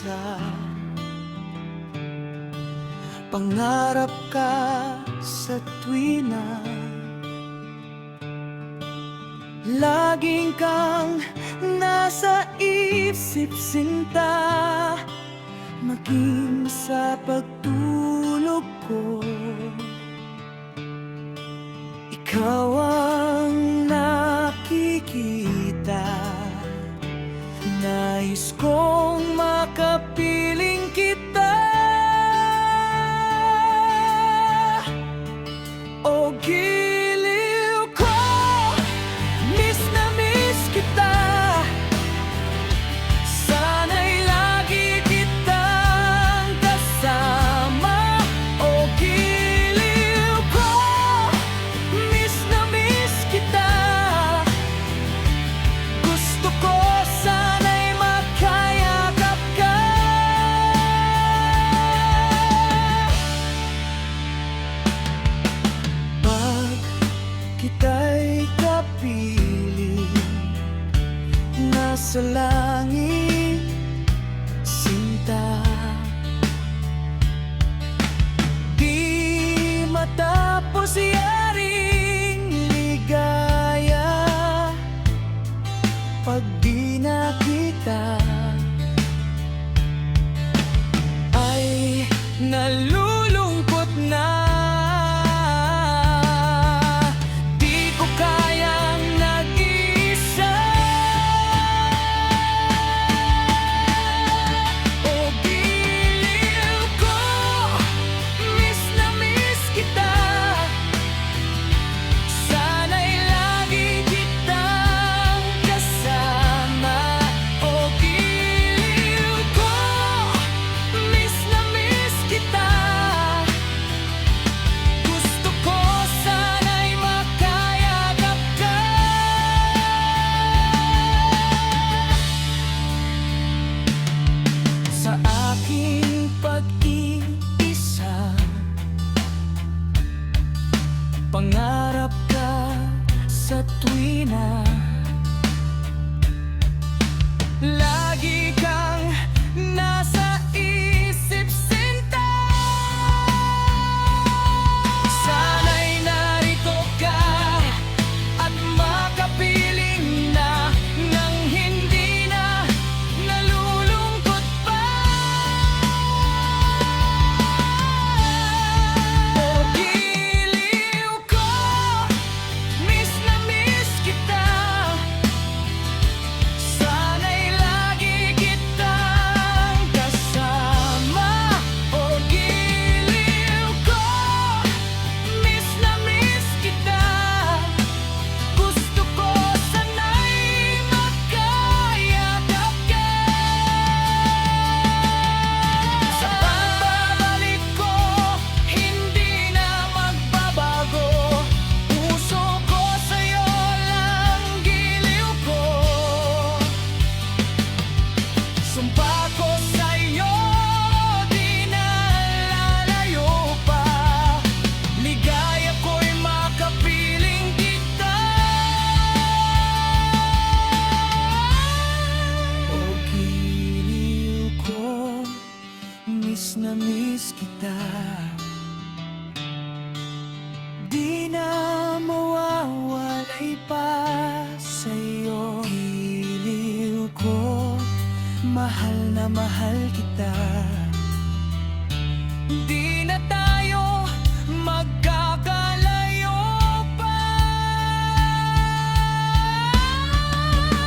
isa. Pangarap ka sa tuwina, laging kang nasa isip sinta, maging sa pagtulog ko. Ikaw ang nakikita, nais kong makapiling kita. O giliw ko, miss na miss kita. Sana'y lagi kitang kasama. O giliw ko, miss na miss kita. Gusto ko sana'y makayakap ka. Pag kita'y kapiling, nasa langit sinta, di matapos yaring ligaya pag di nakita, ay nalulungkot na. Di ko kayang nag-isa. O giliw ko, miss na miss kita. Sana'y lagi kitang kasama. O giliw ko, miss na miss kita. Gusto ko sana'y makayakap ka. Sa aking pag-iisa, pangarap ka sa tuwina, lagi kang nasa isip sinta. Sana'y narito ka at makapiling na nang hindi na nalulungkot pa. O giliw ko, miss na miss kita. Sana'y lagi kitang kasama. O giliw ko, miss na miss kita. Gusto ko sana'y makayakap ka. Sa pagbabalik ko, hindi na magbabago. Puso ko sa'yo lang, giliw ko. Sumpa ko sa'yo, di na lalayo pa. Ligaya ko'y makapiling kita. O giliw ko, miss na miss kita. Di na mawawalay pa sa'yo. Giliw ko, mahal na mahal kita. Di na tayo magkakalayo pa.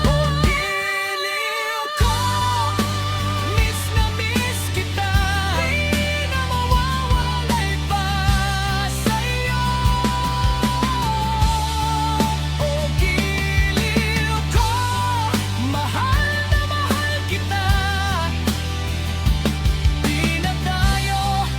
O giliw ko, miss na miss kita. Di na mawawalay pa sa'yo. O giliw ko, mahal na mahal kita. Di na tayo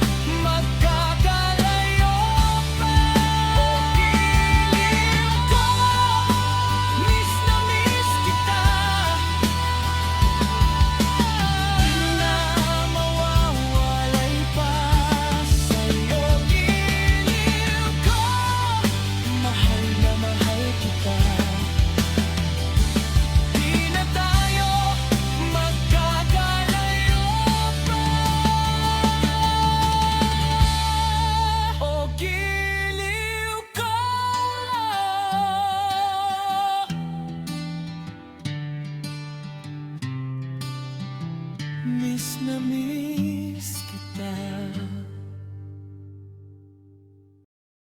Miss na miss kita.